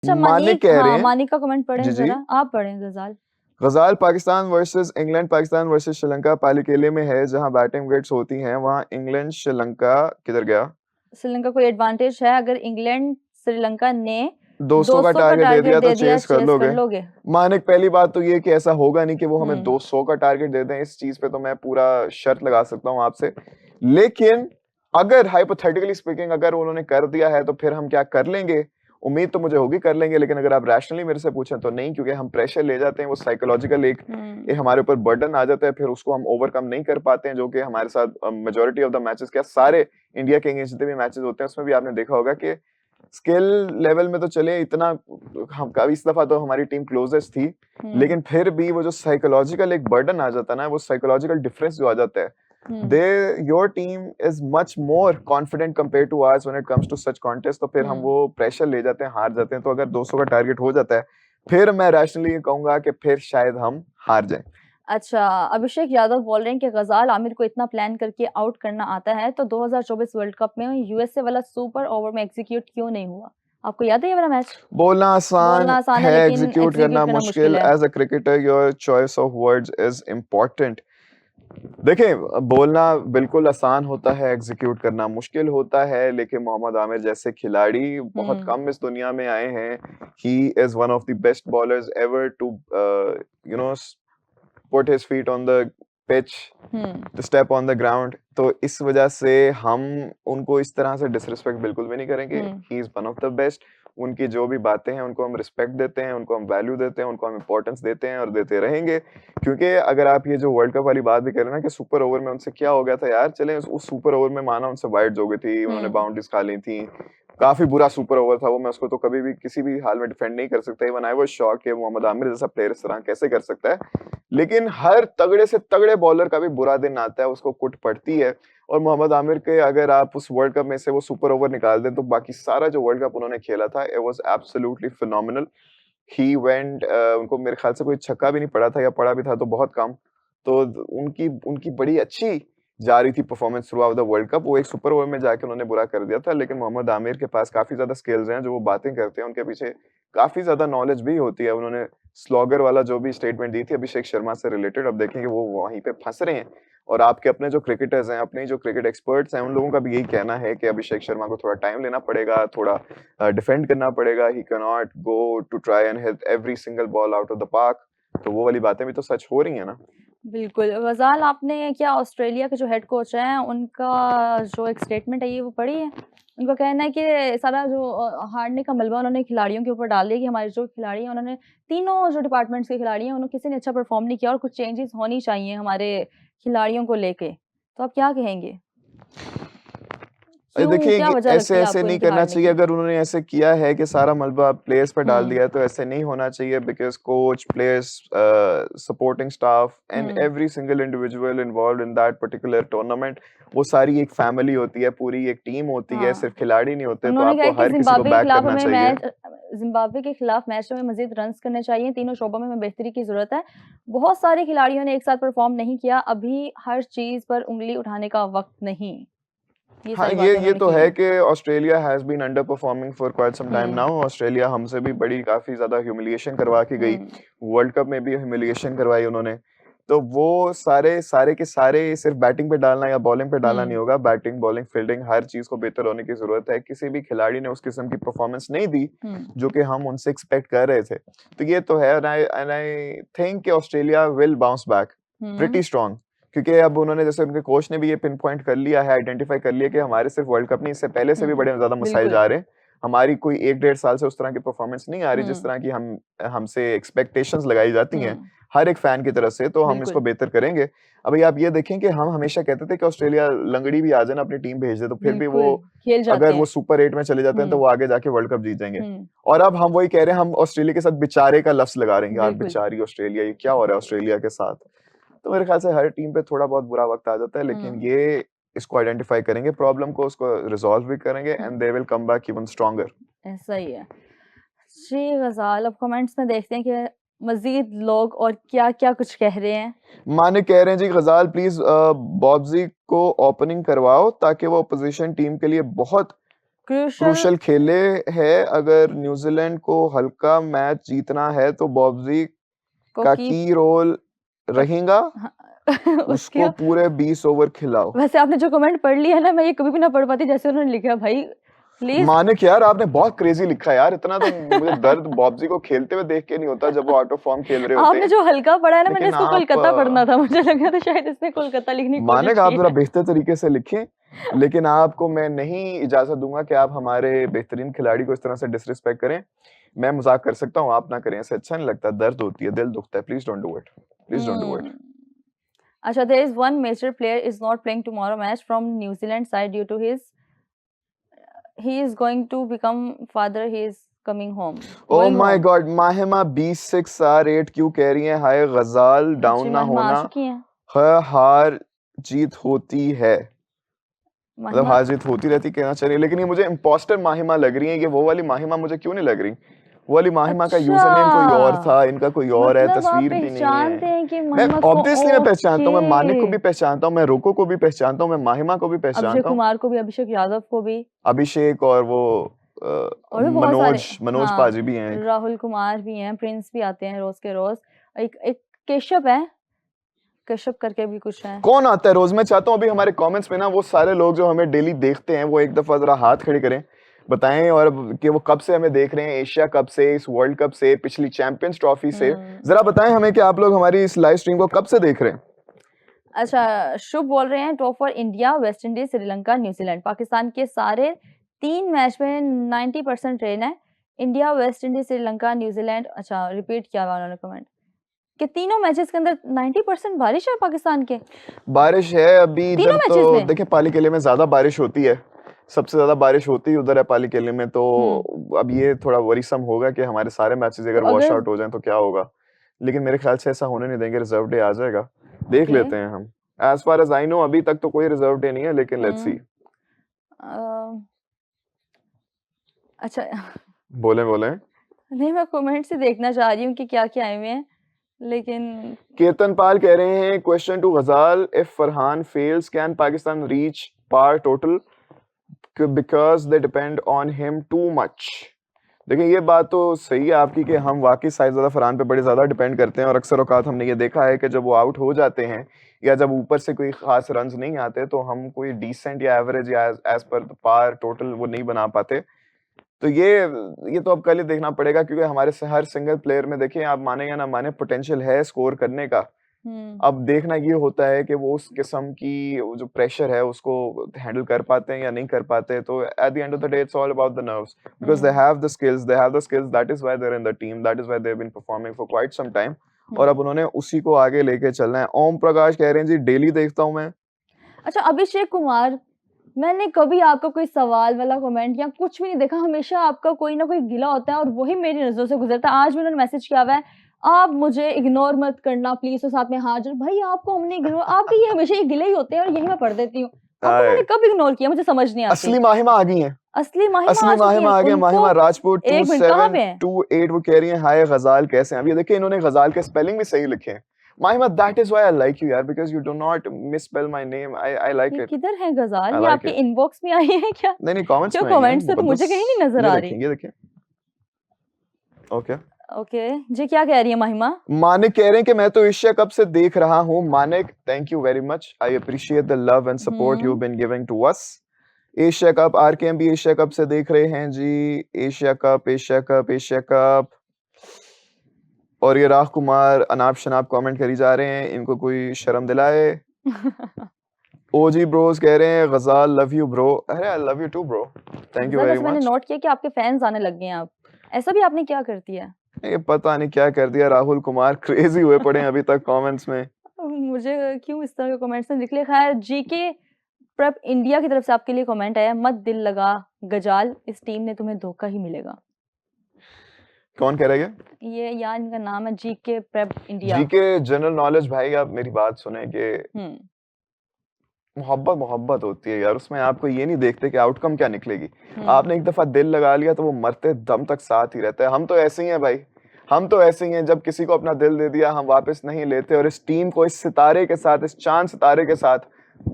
अच्छा मानिक कह रहे हैं, मानिक का कमेंट पढ़ें जी जी, जरा, आप पढ़ें Ghazal. Ghazal Pakistan versus England, Pakistan versus Sri Lanka Pallekele में है जहां बैटिंग विकेट्स होती हैं, वहां इंग्लैंड श्रीलंका किधर गया, श्रीलंका को एडवांटेज है, अगर इंग्लैंड श्रीलंका ने 200 का 200 का टारगेट दे टारगेट दिया तो दे दिया, चेस कर चेस कर लोगे। लोगे। मानिक पहली बात तो ये कि ऐसा होगा नहीं कि वो हमें हम्म 200 का टारगेट दे दें, इस चीज पे तो मैं पूरा शर्त लगा सकता हूँ आपसे। लेकिन अगर हाइपोथेटिकली स्पीकिंग अगर उन्होंने कर दिया है तो फिर हम क्या कर लेंगे, उम्मीद तो मुझे होगी कर लेंगे, लेकिन अगर आप रैशनली मेरे से पूछें तो नहीं, क्योंकि हम प्रेशर ले जाते हैं, वो साइकोलॉजिकल एक हमारे ऊपर बर्डन आ जाता है, फिर उसको हम ओवरकम नहीं कर पाते हैं, जो कि हमारे साथ मेजोरिटी ऑफ द मैचेस, क्या सारे इंडिया के अगेंस्ट जितने भी मैचेस होते हैं उसमें भी आपने देखा होगा कि स्किल लेवल में तो चले इतना, हम इस दफा तो हमारी टीम क्लोजेस्ट थी, लेकिन फिर भी वो जो साइकोलॉजिकल एक बर्डन आ जाता है ना, वो साइकोलॉजिकल डिफरेंस जो आ जाता है, they your team is much more confident compare to ours when it comes to such contest, तो फिर हम वो प्रेशर ले जाते हैं, हार जाते हैं। तो अगर 200 का टारगेट हो जाता है, फिर मैं रैशनली ये कहूंगा कि फिर शायद हम हार जाएं। अच्छा, अभिषेक यादव बोल रहे हैं कि गजाल आमिर को इतना प्लान करके आउट करना आता है, तो 2024 वर्ल्ड कप में यूएसए वाला सुपर ओवर में एग्जीक्यूट क्यों नहीं हुआ? आपको याद है ये वाला मैच? बोलना आसान बोलना आसान है है, लेकिन एग्जीक्यूट एग्जीक्यूट करना करना मुश्किल मुश्किल। है। As a cricketer your choice of words is important. देखिए, बोलना बिल्कुल आसान होता है, एग्जीक्यूट करना मुश्किल होता है, लेकिन मोहम्मद आमिर जैसे खिलाड़ी बहुत कम इस दुनिया में आए हैं। He is one of the best bowlers ever to you know put his feet on the pitch, to step on the ground. तो इस वजह से हम उनको इस तरह से डिसरिस्पेक्ट बिल्कुल भी नहीं करेंगे। ही is one of the best. उनकी जो भी बातें हैं उनको हम रिस्पेक्ट देते हैं, उनको हम वैल्यू देते हैं, उनको हम इंपॉर्टेंस देते हैं और देते रहेंगे। क्योंकि अगर आप ये जो वर्ल्ड कप वाली बात भी करें ना कि सुपर ओवर में उनसे क्या हो गया था यार, चले उस सुपर ओवर में माना उनसे वाइड्स हो गई थी, उन्होंने बाउंड्रीज खा ली थी, काफी बुरा सुपर ओवर था वो, मैं उसको तो कभी भी किसी भी हाल में डिफेंड नहीं कर सकता। इवन आई वाज शॉक कि मोहम्मद आमिर जैसा प्लेयर इस तरह कैसे कर सकता है। लेकिन हर तगड़े से तगड़े बॉलर का भी बुरा दिन आता है, उसको कुट पड़ती है। और मोहम्मद आमिर के अगर आप उस वर्ल्ड कप में से वो सुपर ओवर निकाल दें तो बाकी सारा जो वर्ल्ड कप उन्होंने खेला था, it was absolutely phenomenal. He went, उनको मेरे ख्याल से कोई छक्का भी नहीं पड़ा था, या पड़ा भी था तो बहुत कम। तो उनकी उनकी बड़ी अच्छी जा रही थी performance through out the world cup. वो एक सुपर ओवर में जाके उन्होंने बुरा कर दिया था, लेकिन मोहम्मद आमिर के पास काफी ज्यादा स्किल्स हैं, जो वो बातें करते हैं उनके पीछे काफी ज्यादा नॉलेज भी होती है। उन्होंने स्लॉगर वाला जो भी स्टेटमेंट दी थी अभिषेक शर्मा से रिलेटेड, अब देखेंगे वो वहीं पे फंस रहे हैं। और आपके अपने जो क्रिकेटर्स हैं, अपने जो क्रिकेट एक्सपर्ट्स हैं, उन लोगों का भी यही कहना है कि अभिषेक शर्मा को थोड़ा टाइम लेना पड़ेगा, थोड़ा डिफेंड करना पड़ेगा। He can not go to try and hit every single ball out of the park. तो वो वाली बातें भी तो सच हो रही है ना। बिल्कुल। गजाल, आपने क्या ऑस्ट्रेलिया के जो हेड कोच हैं उनका जो एक स्टेटमेंट है ये वो पढ़ी है? उनका कहना है कि सारा जो हारने का मलबा उन्होंने खिलाड़ियों के ऊपर डाल दिया कि हमारे जो खिलाड़ी हैं उन्होंने तीनों जो डिपार्टमेंट्स के खिलाड़ी हैं उन्होंने किसी ने अच्छा परफॉर्म नहीं किया और कुछ चेंजेस होनी चाहिए हमारे खिलाड़ियों को लेके। तो आप क्या कहेंगे? क्यों, क्या देखिए, वजह ऐसे लगती है ऐसे आपको नहीं इनके करना हारने चाहिए। की? अगर उन्होंने ऐसे किया है कि सारा मलबा प्लेयर्स पर डाल हुँ, दिया है, तो ऐसे नहीं होना चाहिए। Because coach, players, supporting staff and hmm. Every single individual involve in that particular tournament, वो सारी एक फैमिली होती है, पूरी एक टीम होती है, हाँ। सिर्फ खिलाड़ी नहीं होते। तो उन्होंने कहा आपको है कि हर किसी को बैक करना चाहिए। ज़िम्बाब्वे के खिलाफ मैच में मज़ीद रन्स करने चाहिए, तीनों शोबों में हमें बेहतरी की ज़रूरत है। बहुत सारे खिलाड़ियों ने एक साथ परफ़ॉर्म नहीं किया, अभी हर चीज़ पर उँगली उठाने का वक़्त नहीं। ये हाँ, सारी ये बातें ये उन्होंने तो की है हैं। कि Australia has been underperforming for quite some time हुँ, नाउ। ऑस्ट्रेलिया हमसे भी बड़ी काफी ज्यादा ह्यूमिलिएशन करवा के गई, हुँ, वर्ल्ड कप में भी ह्यूमिलिएशन करवाई उन्होंने। तो वो सारे सारे के सारे सिर्फ बैटिंग पे डालना या बॉलिंग पे डालना नहीं हुँ, होगा। बैटिंग, बॉलिंग, फील्डिंग, हर चीज को बेहतर होने की जरूरत है। किसी भी खिलाड़ी ने उस किस्म की परफॉर्मेंस नहीं दी हुँ, जो कि हम उनसे एक्सपेक्ट कर रहे थे। तो ये तो है, एंड आई थिंक कि Australia will bounce back hmm, pretty strong. क्योंकि अब उन्होंने, जैसे उनके कोच ने भी ये पिन पॉइंट कर लिया है, आइडेंटिफाई कर लिया कि हमारे सिर्फ वर्ल्ड कप नहीं, इससे पहले से भी हुँ, बड़े ज्यादा मसाइल बिल्कुल। जा रहे हैं। हमारी कोई 1 डेढ़ साल से उस तरह की परफॉर्मेंस नहीं आ रही जिस हुँ, तरह की हम हमसे एक्सपेक्टेशंस लगाई जाती हैं हुँ, हर एक फैन की तरफ से। तो हम इसको बिल्कुल, बेहतर करेंगे। अभी आप ये देखें कि हम हमेशा कहते थे कि ऑस्ट्रेलिया लंगड़ी भी आ जाए ना, अपनी टीम भेज दे, तो फिर भी वो बिल्कुल, खेल जाते अगर वो हैं। सुपर 8 में चले जाते हैं तो हुँ, वो आगे जाके वर्ल्ड कप जीत जाएंगे। हुँ, और अब हम वही कह रहे हैं, हम ऑस्ट्रेलिया के साथ बेचारे का लफ्ज लगा रहे हैं, यार बिल्कुल। बेचारी ऑस्ट्रेलिया, ये क्या हो रहा है ऑस्ट्रेलिया के साथ। तो मेरे ख्याल से हर टीम पे थोड़ा बहुत बुरा वक्त आ जाता है, लेकिन हुँ, ये इसको आइडेंटिफाई करेंगे, प्रॉब्लम को, उसको रिजॉल्व भी करेंगे, हुँ, and they will come back even stronger. ऐसा ही है। जी, ग़ज़ाल, अब कमेंट्स में देखते हैं कि मज़ीद लोग और क्या-क्या कुछ कह रहे हैं। मानिक कह रहे हैं जी, गजाल प्लीज बॉब्जी को ओपनिंग करवाओ ताकि वो अपोजिशन टीम के लिए बहुत क्रूशल खेले है। अगर न्यूजीलैंड को हल्का मैच जीतना है तो बॉब्जी का की रोल रहेगा, उसको पूरे 20 ओवर खिलाओ। वैसे आपने जो कमेंट पढ़ लिया है ना, मैं ये कभी भी ना पढ़ पाती जैसे उन्होंने लिखा। भाई प्लीज मानिक यार, आपने बहुत क्रेजी लिखा यार, इतना तो मुझे दर्द बॉब्जी को खेलते हुए देख के नहीं होता जब वो आउट ऑफ फॉर्म खेल रहे होते आपने हैं। जो हल्का पढ़ा है ना, मैंने लेकिन इसको आप कोलकाता पढ़ना था, मुझे लगा था शायद इसने कोलकाता लिखने की कोशिश मानिक आप की जरा है। बेहतर तरीके से लिखें, लेकिन आपको मैं नहीं इजाजत दूंगा कि आप हमारे बेहतरीन खिलाड़ी को इस तरह से डिसरिस्पेक्ट करें। मैं मजाक कर सकता हूँ, आप ना करें, ऐसे अच्छा नहीं लगता, दर्द होती है, दिल दुखता है। Please don't do it, please don't do it. अच्छा, there is one major player is not playing tomorrow match from New Zealand side due to he is going to become father, he is coming home. Oh my God, Mahima 26R8 क्यों कह रही हैं? हाय गजाल, down ना होना, हार जीत होती है, मतलब हार जीत होती रहती कहना चाहिए, लेकिन ये मुझे इम्पोस्टर माहिमा लग रही है। ये वो वाली माहिमा मुझे क्यों नहीं लग रही? वो वाली माहिमा का यूजर नेम कोई और था, इनका कोई और है, तस्वीर भी नहीं है। मैं ऑब्वियसली मैं पहचानता हूँ, मैं मानिक को भी पहचानता हूँ, मैं रोको को भी पहचानता हूँ, मैं माहिमा को भी पहचानता हूँ, अभिषेक कुमार को भी, अभिषेक यादव को भी, अभिषेक और वो मनोज हाँ, पाजी भी हैं, राहुल कुमार भी हैं, प्रिंस भी आते हैं रोज के रोज, एक केशव है, केशव करके भी कुछ है। कौन आता है रोज? मैं चाहता हूँ अभी हमारे कमेंट्स में ना वो सारे लोग जो हमें डेली देखते हैं वो एक दफा जरा हाथ खड़े करें, बताएं और कि वो कब से हमें देख रहे हैं, एशिया कप से, इस वर्ल्ड कप से, पिछली चैंपियंस ट्रॉफी से, जरा बताएं हमें कि आप लोग हमारी इस लाइव स्ट्रीम को कब से देख रहे हैं। अच्छा, शुभ बोल रहे हैं top for India, West Indies, Sri Lanka, New Zealand, Pakistan के सारे 3 मैच में 90% रेन है, India, West Indies, Sri Lanka, New Zealand. अच्छा, रिपीट किया हुआ उन्होंने कमेंट कि तीनों मैचेस के अंदर 90% बारिश है पाकिस्तान के। बारिश है अभी इधर तो देखिए पाली किले में ज्यादा बारिश होती है, सबसे ज्यादा बारिश होती है उधर है पाली किले में, तो अब ये थोड़ा वरीसम होगा कि हमारे सारे मैचेस अगर वॉश आउट हो जाएं तो क्या होगा, लेकिन मेरे ख्याल से ऐसा होने नहीं देंगे, रिजर्व डे आ जाएगा, देख लेते हैं हम। As far as I know अभी तक तो कोई रिजर्व डे नहीं है, लेकिन लेट्स सी। अच्छा बोले नहीं, मैं कमेंट से देखना चाह रही हूँ कि क्या क्या आए हुए हैं, लेकिन कीर्तन पाल कह रहे हैं question to Ghazal, if Farhan fails can Pakistan reach par total because they depend on him too much. देखिए ये बात तो सही है आपकी कि हम वाकई शायद ज़्यादा फरहान पे बड़े ज़्यादा डिपेंड करते हैं, और अक्सर औकात हमने ये देखा है कि जब वो आउट हो जाते हैं या जब ऊपर से कोई खास रन्स नहीं आते तो हम कोई डिसेंट या एवरेज या एज पर पार टोटल वो नहीं बना पाते। तो ये तो अब कल ही देखना पड़ेगा, क्योंकि हमारे से हर सिंगल प्लेयर में देखिए, आप माने या ना माने, पोटेंशियल है स्कोर करने का। अब देखना ये होता है कि वो उस किस्म की जो प्रेशर है उसको हैंडल कर पाते हैं या नहीं कर पाते। तो at the end of the day it's all about the nerves, because they have the skills, that is why they are in the team, that is why they have been performing for quite some time, और अब उन्होंने उसी को आगे लेके चलना है। ओम प्रकाश कह रहे हैं जी डेली देखता हूं मैं। अच्छा, अभिषेक कुमार, मैंने कभी आपका कोई सवाल वाला कमेंट या कुछ भी नहीं देखा, हमेशा आपका कोई ना कोई गिला होता है और वही मेरी नजरों से गुजरता है। आज भी उन्होंने मैसेज किया हुआ है, आप मुझे इग्नोर मत करना प्लीज, तो साथ में हाजिर। भाई आपको हमने इग्नोर, आपके ये हमेशा ये गिले ही होते हैं और यही मैं पढ़ देती हूँ। आपको मैंने कब इग्नोर किया, मुझे समझ नहीं आती। असली माहिमा आ गई हैं, असली माहिमा आ गई। माहिमा राजपूत 2728 वो कह रही हैं हाय गजाल कैसे हैं। अब ये देखिए इन्होंने गजाल के स्पेलिंग भी सही लिखे हैं। Mahima, that is why I like you यार, because you do not misspell my name. I like it. किधर है गजाल? ये आपके इनबॉक्स में आई है क्या? नहीं कमेंट्स में। कमेंट्स से तो मुझे कहीं नहीं नजर आ रही। ये देखिए। ओके जी, क्या कह रही है माहिमा? मानिक कह रहे हैं कि मैं तो एशिया कप से देख रहा हूँ। Manik, thank you very much, I appreciate the love and support you been giving to us. Asia Cup, RKM भी एशिया कप से देख रहे हैं जी। Asia cup. और ये राह कुमार अनाप शनाप कमेंट करी जा रहे हैं, इनको कोई शर्म दिलाए। ओजी ब्रोस कह रहे हैं गजाल लव यू ब्रो। अरे I love you too bro, thank you very much. मैंने नोट किया कि आपके फैंस आने लग गए हैं, आप ऐसा भी आपने क्या कर दिया? ये पता नहीं क्या कर दिया, राहुल कुमार क्रेजी हुए पड़े हैं अभी तक कमेंट्स में। मुझे क्यों इस तरह के कमेंट्स निकले। खैर, जीके प्रेप इंडिया की तरफ से आपके लिए कमेंट आया, मत दिल लगा गजाल, इस टीम ने तुम्हें धोखा ही मिलेगा। कौन कह रहा है ये यार, इनका नाम है GK prep India. GK general knowledge. भाई आप मेरी बात सुने कि मोहब्बत होती है यार, उसमें आपको ये नहीं देखते कि आउटकम क्या निकलेगी। आपने एक दफा दिल लगा लिया तो वो मरते दम तक साथ ही रहता है। हम तो ऐसे ही हैं भाई, हम तो ऐसे ही हैं, जब किसी को अपना दिल दे दिया हम वापस नहीं लेते, और इस टीम को, इस सितारे के साथ, इस चांद सितारे के साथ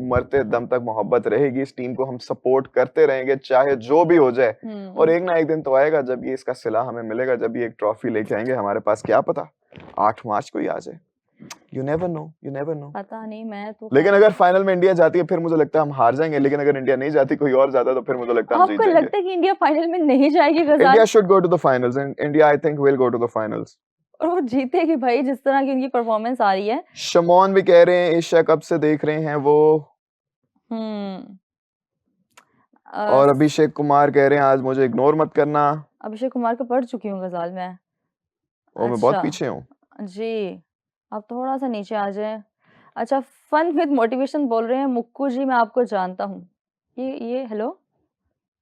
मरते दम तक मोहब्बत रहेगी इस टीम को, हम सपोर्ट करते रहेंगे चाहे जो भी हो जाए। और एक ना एक दिन तो आएगा जब ये इसका सिला हमें मिलेगा, जब ये एक ट्रॉफी लेके आएंगे हमारे पास, क्या पता 8 मार्च को ही आ जाए। You never know, you never know. पता नहीं, मैं तो लेकिन अगर फाइनल में इंडिया जाती है फिर मुझे लगता है हम हार जाएंगे, लेकिन अगर इंडिया नहीं जाती कोई और जाता तो फिर मुझे लगता है हम जीत आपको जाएंगे। लगता है कि इंडिया फाइनल में नहीं जाएगी India Ghazal? Should go to the finals and India I think will go to the finals. और वो जीतेगी भाई, जिस तरह की उनकी परफॉर्मेंस आ रही है। शमौन भी कह रहे हैं एशिया कप से देख रहे हैं वो, और अभिषेक कुमार कह रहे हैं आज मुझे इग्नोर मत करना। अभिषेक कुमार को पढ़ चुकी हूँ गजाल मैं। मैं बहुत अच्छा पीछे हूँ जी, आप थोड़ा सा नीचे आ जाए। अच्छा, फन विद मोटिवेशन बोल रहे हैं, मुक्कू जी मैं आपको जानता हूँ। ये हेलो,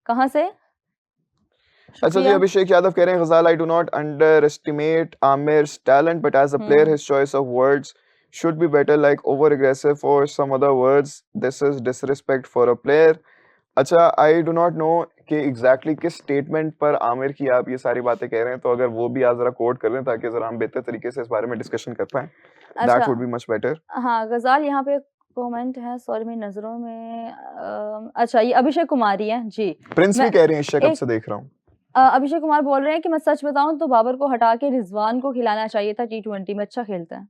कहाँ से? अच्छा जी, शुक्रिया। अभिषेक यादव कह रहे हैं Ghazal I do not underestimate Aamir's talent but as a player his choice of words should be better, like over aggressive or some other words, this is disrespect for a player। अच्छा, आई do not know कि exactly किस statement पर आमिर की आप ये सारी बातें कह रहे हैं, तो अगर वो भी आज जरा कोट कर दें ताकि जरा हम बेहतर तरीके से इस बारे में डिस्कशन कर पाएं, that would be much better. हाँ गजाल, यहाँ पे कमेंट है, सॉरी मेरी नजरों में अच्छा ये अभिषेक कुमार ही है जी। प्रिंस भी कह रहे हैं एशिया कप से देख रहा हूँ। अभिषेक कुमार बोल रहे हैं कि मैं सच बताऊं तो बाबर को हटा के रिजवान को खिलाना चाहिए था, T20 में अच्छा खेलता है।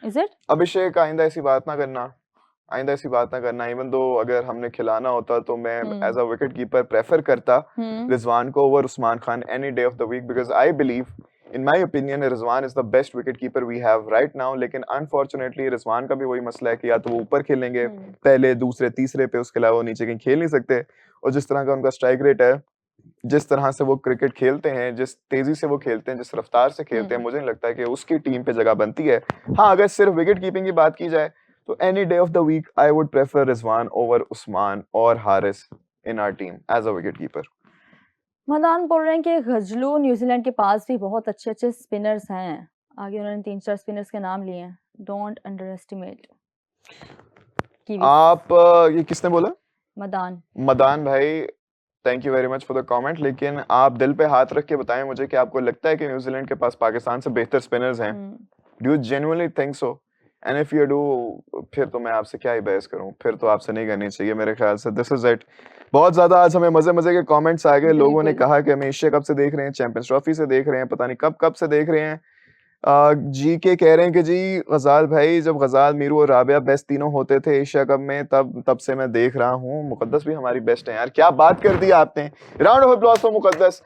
Is it? अभिषेक आइंदा ऐसी बात ना करना, आइंदा ऐसी बात ना करना। इवन दो अगर हमने खिलाना होता तो मैं as a wicket keeper prefer करता रिजवान को over Usman Khan any day of the week, because I believe in my opinion Rizwan is the best wicket keeper we have right now. लेकिन अनफॉर्चुनेटली रिजवान का भी वही मसला है कि या तो वो ऊपर खेलेंगे पहले दूसरे तीसरे पे, उसके अलावा वो नीचे कहीं खेल नहीं सकते। और जिस तरह का उनका स्ट्राइक रेट है, जिस तरह से वो क्रिकेट खेलते हैं, जिस तेजी से वो खेलते हैं, जिस रफ्तार से खेलते हैं, मुझे नहीं लगता है कि उसकी टीम पे जगह बनती है। हाँ, अगर सिर्फ विकेट कीपिंग की बात की जाए तो any day of the week I would prefer Rizwan over Usman और Haris in our team as a wicket keeper. Madan बोल रहे हैं कि गजलू न्यूजीलैंड के पास भी बहुत अच्छे अच्छे स्पिनर्स हैं। आगे उन्होंने 3-4 स्पिनर्स के नाम लिए हैं। Don't under estimate. आप ये किसने बोला? मदान भाई, thank you very much for the comment. लेकिन आप दिल पे हाथ रख के बताएं मुझे कि आपको लगता है कि न्यूजीलैंड के पास पाकिस्तान से बेहतर स्पिनर्स हैं? Do you genuinely think so? And if you do, फिर तो मैं आपसे क्या ही बहस करूं, फिर तो आपसे नहीं करनी चाहिए मेरे ख्याल से। This is it. बहुत ज्यादा आज हमें मजे मजे के कमेंट्स आ गए। लोगों ने कहा कि हमें एशिया कप से देख रहे हैं, चैंपियंस ट्रॉफी से देख रहे हैं, पता नहीं कब कब से देख रहे हैं। जी के कह रहे हैं कि जी गजाल भाई, जब गजाल, मीरू और राबिया बेस्ट तीनों होते थे एशिया कप में, तब से मैं देख रहा हूँ। मुकद्दस भी हमारी बेस्ट है यार, क्या बात कर दी आपने। Round of applause for मुकद्दस।